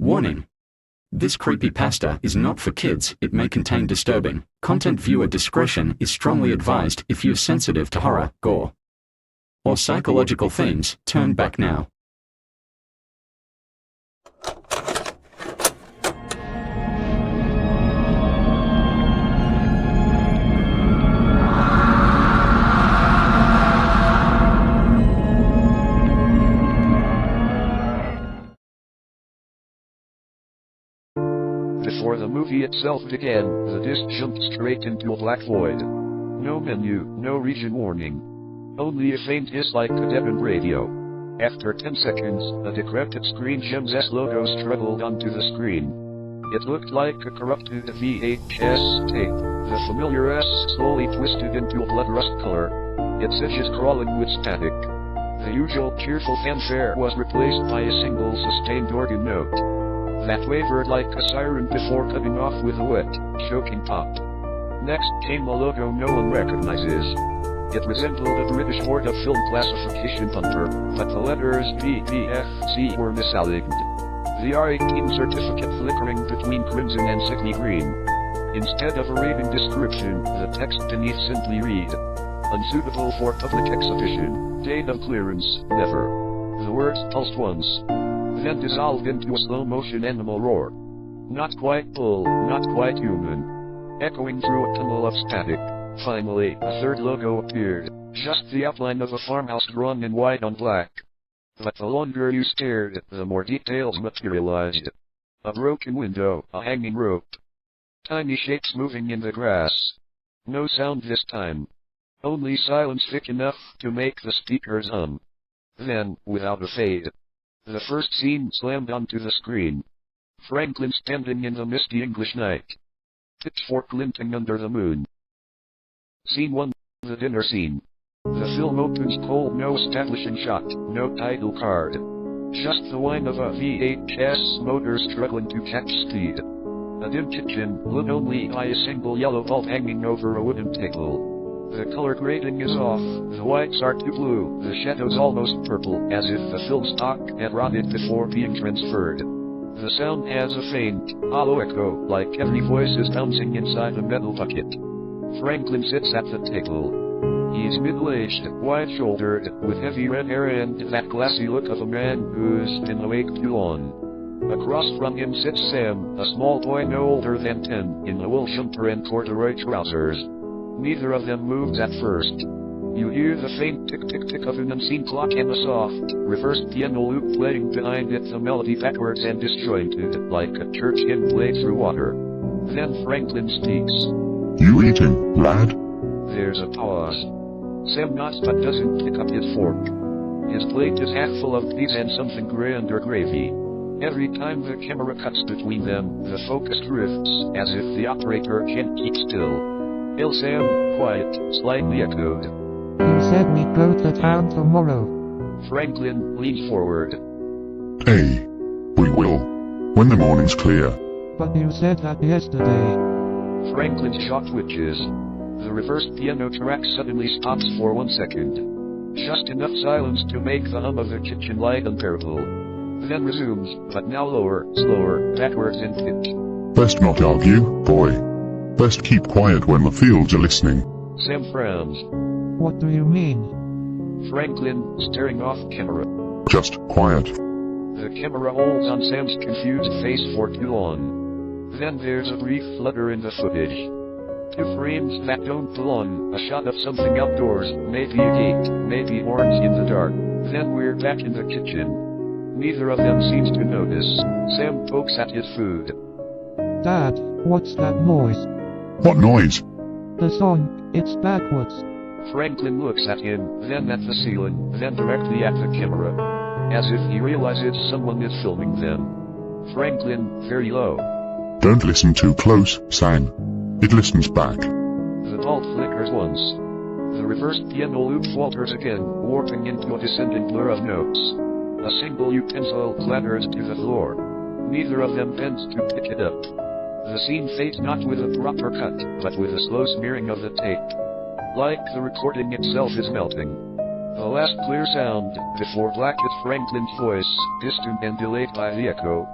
Warning. This creepypasta is not for kids. It may contain disturbing content. Viewer discretion is strongly advised. If you're sensitive to horror, gore, or psychological themes, turn back now. Before the movie itself began, the disc jumped straight into a black void. No menu, no region warning. Only a faint hiss like a deadened radio. After 10 seconds, a decrepit Screen Gems logo struggled onto the screen. It looked like a corrupted VHS tape. The familiar S slowly twisted into a blood rust color. Its edges crawling with static. The usual cheerful fanfare was replaced by a single sustained organ note that wavered like a siren before cutting off with a wet, choking pop. Next came a logo no one recognizes. It resembled a British Board of Film Classification bumper, but the letters BBFC were misaligned. The R18 certificate flickering between crimson and sickly green. Instead of a raving description, the text beneath simply read, "Unsuitable for public exhibition, date of clearance, never." The words pulsed once, then dissolved into a slow-motion animal roar. Not quite bull, not quite human. Echoing through a tunnel of static. Finally, a third logo appeared, just the outline of a farmhouse drawn in white on black. But the longer you stared, the more details materialized. A broken window, a hanging rope. Tiny shapes moving in the grass. No sound this time. Only silence thick enough to make the speakers hum. Then, without a fade, the first scene slammed onto the screen. Franklin standing in the misty English night. Pitchfork glinting under the moon. Scene 1, the dinner scene. The film opens cold, no establishing shot, no title card. Just the whine of a VHS motor struggling to catch speed. A dim kitchen, lit only by a single yellow bulb hanging over a wooden table. The color grading is off, the whites are too blue, the shadows almost purple, as if the film stock had rotted before being transferred. The sound has a faint, hollow echo, like every voice is bouncing inside a metal bucket. Franklin sits at the table. He's middle-aged, wide-shouldered, with heavy red hair and that glassy look of a man who's been awake too long. Across from him sits Sam, a small boy no older than 10, in a wool jumper and corduroy trousers. Neither of them moves at first. You hear the faint tick-tick-tick of an unseen clock and a soft, reversed piano loop playing behind it, the melody backwards and disjointed, like a church hymn played through water. Then Franklin speaks. "You eating, lad?" There's a pause. Sam nods but doesn't pick up his fork. His plate is half full of peas and something gray under gravy. Every time the camera cuts between them, the focus drifts, as if the operator can't keep still. "Hey Sam," quiet, slightly echoed. "You said we'd go to town tomorrow." Franklin leaned forward. "Hey, we will. When the morning's clear." "But you said that yesterday." Franklin's jaw twitches. The reversed piano track suddenly stops for 1 second. Just enough silence to make the hum of the kitchen light unbearable. Then resumes, but now lower, slower, backwards in pitch. "Best not argue, boy. Best keep quiet when the fields are listening." Sam frowns. "What do you mean?" Franklin, staring off camera. "Just quiet." The camera holds on Sam's confused face for too long. Then there's a brief flutter in the footage. 2 frames that don't belong, a shot of something outdoors, maybe a gate, maybe horns in the dark. Then we're back in the kitchen. Neither of them seems to notice. Sam pokes at his food. "Dad, what's that noise?" "What noise?" "The song, it's backwards." Franklin looks at him, then at the ceiling, then directly at the camera. As if he realizes someone is filming them. Franklin, very low. "Don't listen too close, Sam. It listens back." The bulb flickers once. The reversed piano loop falters again, warping into a descending blur of notes. A single utensil clatters to the floor. Neither of them bends to pick it up. The scene fades not with a proper cut, but with a slow smearing of the tape. Like the recording itself is melting. The last clear sound, before black is Franklin's voice, distant and delayed by the echo.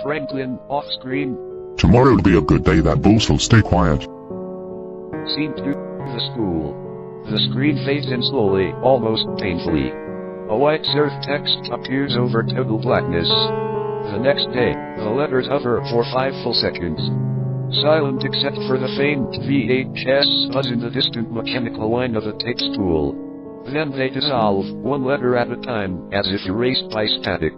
Franklin, off-screen. Tomorrow'll be a good day, that bull, so stay quiet. Scene 2, the school. The screen fades in slowly, almost painfully. A white serif text appears over total blackness. The next day, the letters hover for 5 full seconds. Silent except for the faint VHS buzz in the distant mechanical whine of a tape spool. Then they dissolve, one letter at a time, as if erased by static.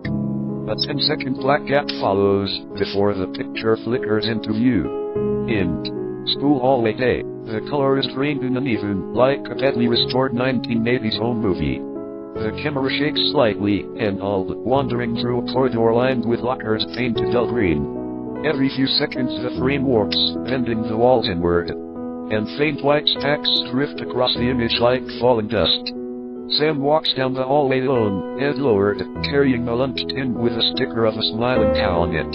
A 10-second black gap follows, before the picture flickers into view. End. School hallway day. The color is grained and uneven, like a badly restored 1980s home movie. The camera shakes slightly, handheld, wandering through a corridor lined with lockers painted dull green. Every few seconds the frame warps, bending the walls inward. And faint white specks drift across the image like falling dust. Sam walks down the hallway alone, head lowered, carrying a lunch tin with a sticker of a smiling cow on it.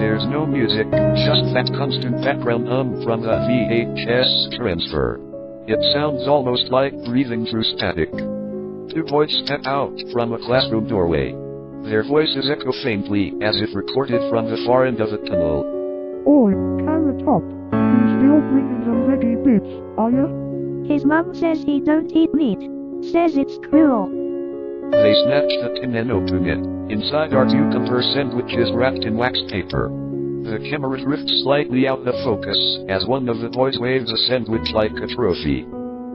There's no music, just that constant background hum from the VHS transfer. It sounds almost like breathing through static. 2 boys step out from a classroom doorway. Their voices echo faintly, as if recorded from the far end of a tunnel. Oi, Carrot Top, you still bringing them veggie bits, are ya? His mum says he don't eat meat. Says it's cruel. They snatch the tin and open it. Inside are cucumber sandwiches wrapped in wax paper. The camera drifts slightly out of focus, as one of the boys waves a sandwich like a trophy.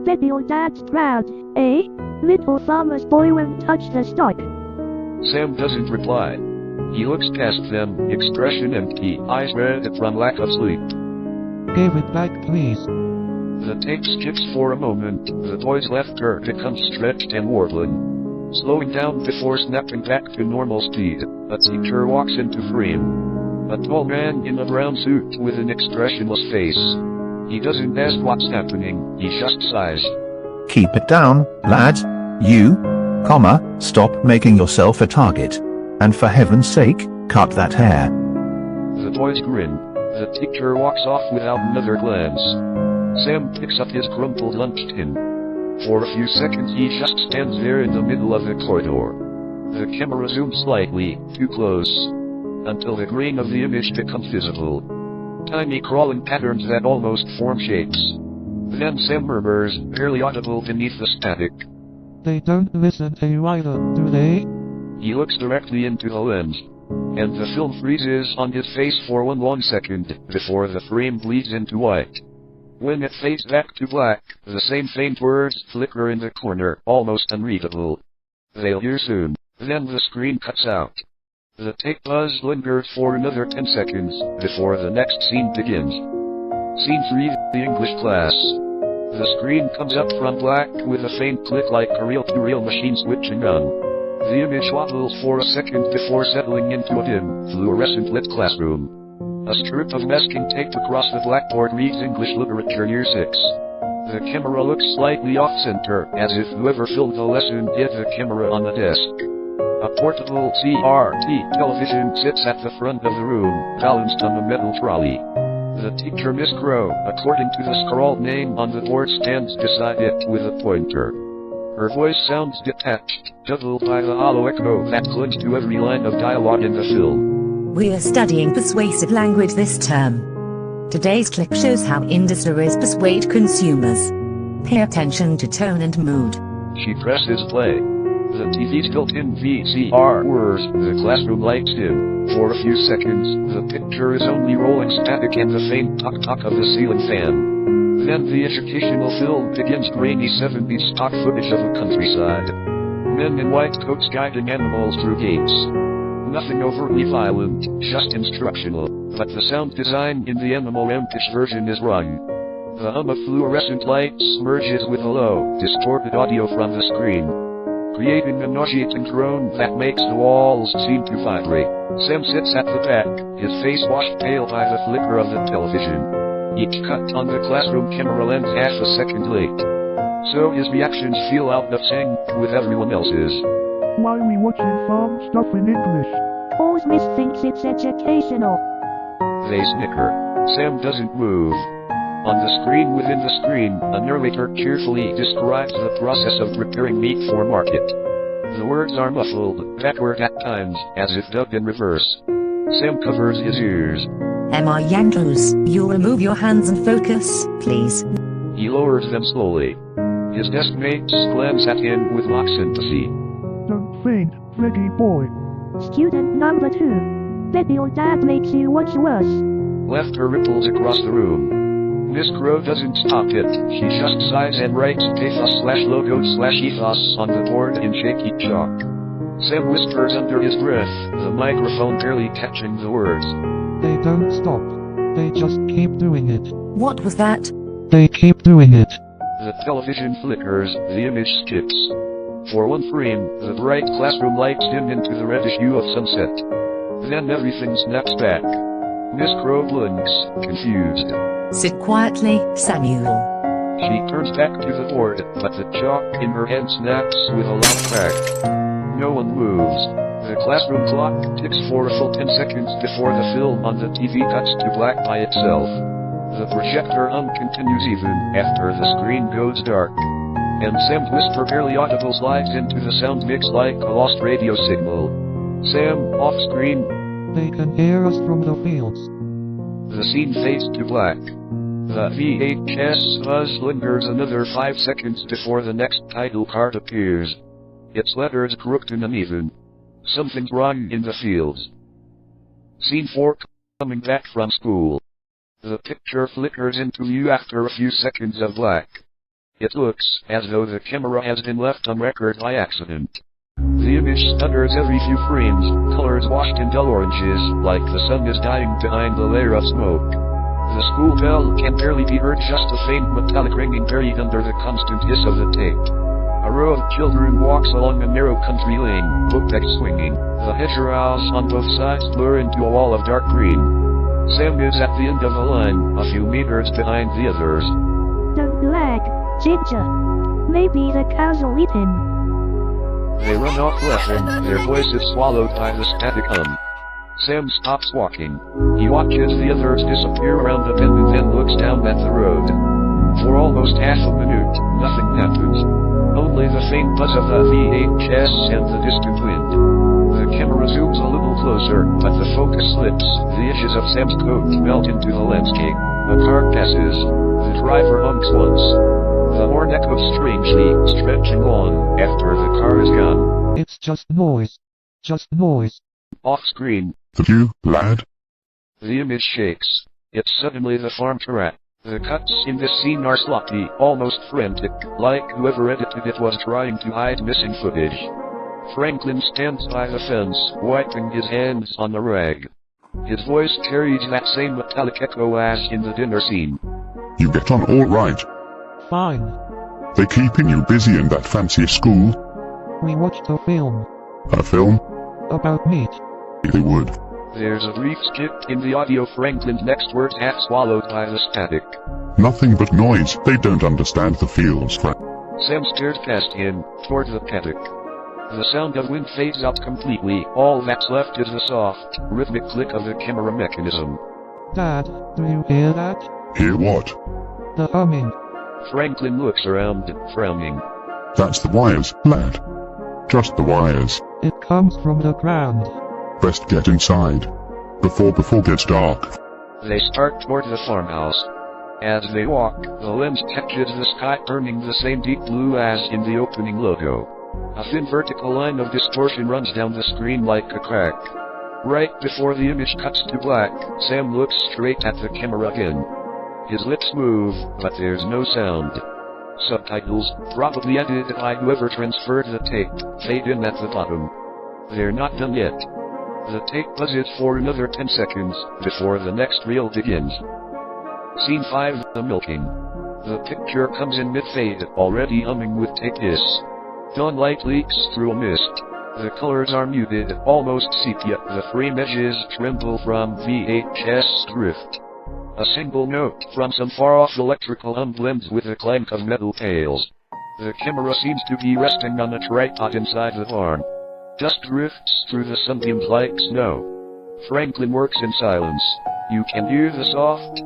Bet your dad's proud, eh? Little farmer's boy won't touch the stock. Sam doesn't reply. He looks past them, expression empty, eyes red from lack of sleep. Give it back, please. The tape skips for a moment, the boy's laughter becomes stretched and warbling. Slowing down before snapping back to normal speed, a teacher walks into frame. A tall man in a brown suit with an expressionless face. He doesn't ask what's happening, he just sighs. Keep it down, lad. You, stop making yourself a target. And for heaven's sake, cut that hair. The boys grin. The teacher walks off without another glance. Sam picks up his crumpled lunch tin. For a few seconds he just stands there in the middle of the corridor. The camera zooms slightly, too close, until the grain of the image becomes visible. Tiny crawling patterns that almost form shapes. Then Sam murmurs, barely audible beneath the static. They don't listen to you either, do they? He looks directly into the lens, and the film freezes on his face for one long second, before the frame bleeds into white. When it fades back to black, the same faint words flicker in the corner, almost unreadable. They'll hear soon. Then the screen cuts out. The tape buzz lingers for another 10 seconds, before the next scene begins. Scene 3, the English class. The screen comes up from black with a faint click like a reel-to-reel machine switching on. The image wobbles for a second before settling into a dim, fluorescent lit classroom. A strip of masking tape across the blackboard reads English Literature Year 6. The camera looks slightly off-center, as if whoever filmed the lesson hid the camera on the desk. A portable CRT television sits at the front of the room, balanced on a metal trolley. The teacher, Miss Crow, according to the scrawled name on the board, stands beside it with a pointer. Her voice sounds detached, doubled by the hollow echo that clings to every line of dialogue in the film. We are studying persuasive language this term. Today's clip shows how industries persuade consumers. Pay attention to tone and mood. She presses play. The TV's built-in VCR whirs, the classroom lights dim. For a few seconds, the picture is only rolling static and the faint tok-tok of the ceiling fan. Then the educational film begins, grainy 70s stock footage of a countryside. Men in white coats guiding animals through gates. Nothing overtly violent, just instructional, but the sound design in the Animal Rampage version is wrong. The hum of fluorescent lights merges with a low, distorted audio from the screen, creating a nauseating drone that makes the walls seem to vibrate. Sam sits at the back, his face washed pale by the flicker of the television. Each cut on the classroom camera lens half a second late, so his reactions feel out of sync with everyone else's. Why we watching farm stuff in English? Cause Miss thinks it's educational. They snicker. Sam doesn't move. On the screen within the screen, a narrator cheerfully describes the process of preparing meat for market. The words are muffled, backward at times, as if dubbed in reverse. Sam covers his ears. Emma Yankees, you remove your hands and focus, please. He lowers them slowly. His desk mates glance at him with mock sympathy. Don't faint, Reggie boy. Student number 2. Bet your dad makes you watch worse. Laughter ripples across the room. Miss Crow doesn't stop it. She just sighs and writes pathos/logo/ethos on the board in shaky chalk. Sam whispers under his breath, the microphone barely catching the words. They don't stop. They just keep doing it. What was that? They keep doing it. The television flickers, the image skips. For one frame, the bright classroom lights dim into the reddish hue of sunset. Then everything snaps back. Miss Crow blinks, confused. Sit quietly, Samuel. She turns back to the board, but the chalk in her hand snaps with a loud crack. No one moves. The classroom clock ticks for a full 10 seconds before the film on the TV cuts to black by itself. The projector continues even after the screen goes dark. And Sam's whisper, barely audible, slides into the sound mix like a lost radio signal. Sam, off screen. They can hear us from the fields. The scene fades to black. The VHS buzz lingers another 5 seconds before the next title card appears. Its letters crooked and uneven. Something's wrong in the fields. Scene 4, coming back from school. The picture flickers into view after a few seconds of black. It looks as though the camera has been left on record by accident. The image stutters every few frames, colors washed in dull oranges, like the sun is dying behind a layer of smoke. The school bell can barely be heard, just a faint metallic ringing buried under the constant hiss of the tape. A row of children walks along a narrow country lane, bookdeck swinging. The hedgerows on both sides blur into a wall of dark green. Sam is at the end of a line, a few meters behind the others. Don't lag, Ginger. Maybe the cows will eat him. They run off laughing, their voices swallowed by the static hum. Sam stops walking. He watches the others disappear around a bend and then looks down at the road. For almost half a minute, nothing happens. Only the faint buzz of the VHS and the distant wind. The camera zooms a little closer, but the focus slips. The edges of Sam's coat melt into the landscape. A car passes. The driver honks once. The horn echoes strangely, stretching on, after the car is gone. It's just noise. Just noise. Off screen. That you, lad? The image shakes. It's suddenly the farm track. The cuts in this scene are sloppy, almost frantic, like whoever edited it was trying to hide missing footage. Franklin stands by the fence, wiping his hands on a rag. His voice carries that same metallic echo as in the dinner scene. You get on all right. Fine. They keeping you busy in that fancy school? We watched a film. A film? About meat. They would. There's a brief skip in the audio, Franklin's next words half swallowed by the static. Nothing but noise. They don't understand the fields, Sam stares past him, toward the paddock. The sound of wind fades out completely. All that's left is the soft, rhythmic click of the camera mechanism. Dad, do you hear that? Hear what? The humming. Franklin looks around, frowning. That's the wires, lad. Just the wires. It comes from the ground. Best get inside. Before gets dark. They start toward the farmhouse. As they walk, the lens catches the sky turning the same deep blue as in the opening logo. A thin vertical line of distortion runs down the screen like a crack. Right before the image cuts to black, Sam looks straight at the camera again. His lips move, but there's no sound. Subtitles, probably edited by whoever transferred the tape, fade in at the bottom. They're not done yet. The tape buzzes for another 10 seconds, before the next reel begins. Scene 5, the milking. The picture comes in mid-fade, already humming with tape hiss. Dawn light leaks through a mist. The colors are muted, almost sepia. The frame edges tremble from VHS drift. A single note from some far-off electrical hum blends with the clank of metal pails. The camera seems to be resting on a tripod inside the barn. Dust drifts through the sunbeams like snow. Franklin works in silence. You can hear the soft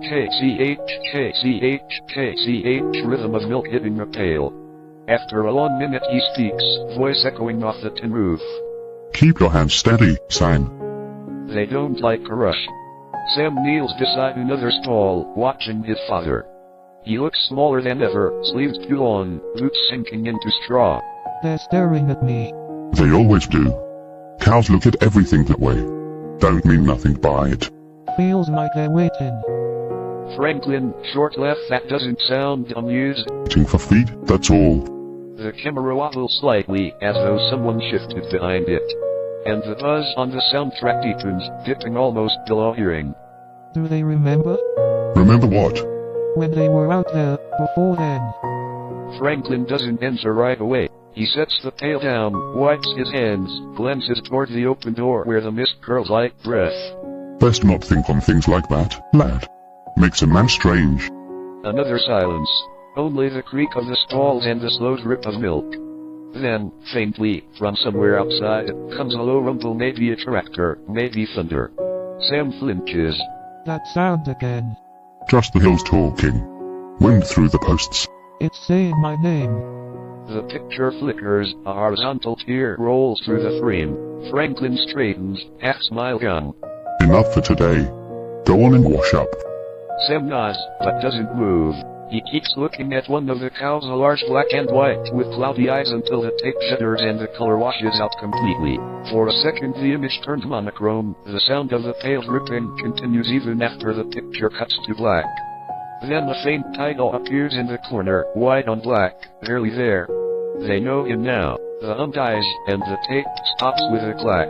KCH rhythm of milk hitting a pail. After a long minute he speaks, voice echoing off the tin roof. Keep your hands steady, Sam. They don't like a rush. Sam kneels beside another stall, watching his father. He looks smaller than ever, sleeves too long, boots sinking into straw. They're staring at me. They always do. Cows look at everything that way. Don't mean nothing by it. Feels like they're waiting. Franklin, short laugh that doesn't sound amused. Waiting for feed, that's all. The camera wobbles slightly, as though someone shifted behind it. And the buzz on the soundtrack deepens, dipping almost below hearing. Do they remember? Remember what? When they were out there, before then. Franklin doesn't answer right away. He sets the pail down, wipes his hands, glances toward the open door where the mist curls like breath. Best not think on things like that, lad. Makes a man strange. Another silence. Only the creak of the stalls and the slow drip of milk. Then, faintly, from somewhere outside, comes a low rumble, maybe a tractor, maybe thunder. Sam flinches. That sound again. Just the hills talking. Wind through the posts. It's saying my name. The picture flickers, a horizontal tear rolls through the frame. Franklin straightens, half-smile gone. Enough for today. Go on and wash up. Sam nods, but doesn't move. He keeps looking at one of the cows, a large black and white, with cloudy eyes until the tape shudders and the color washes out completely. For a second the image turned monochrome, the sound of the pail dripping continues even after the picture cuts to black. Then a faint title appears in the corner, white on black, barely there. They know him now. The hum dies, and the tape stops with a clack.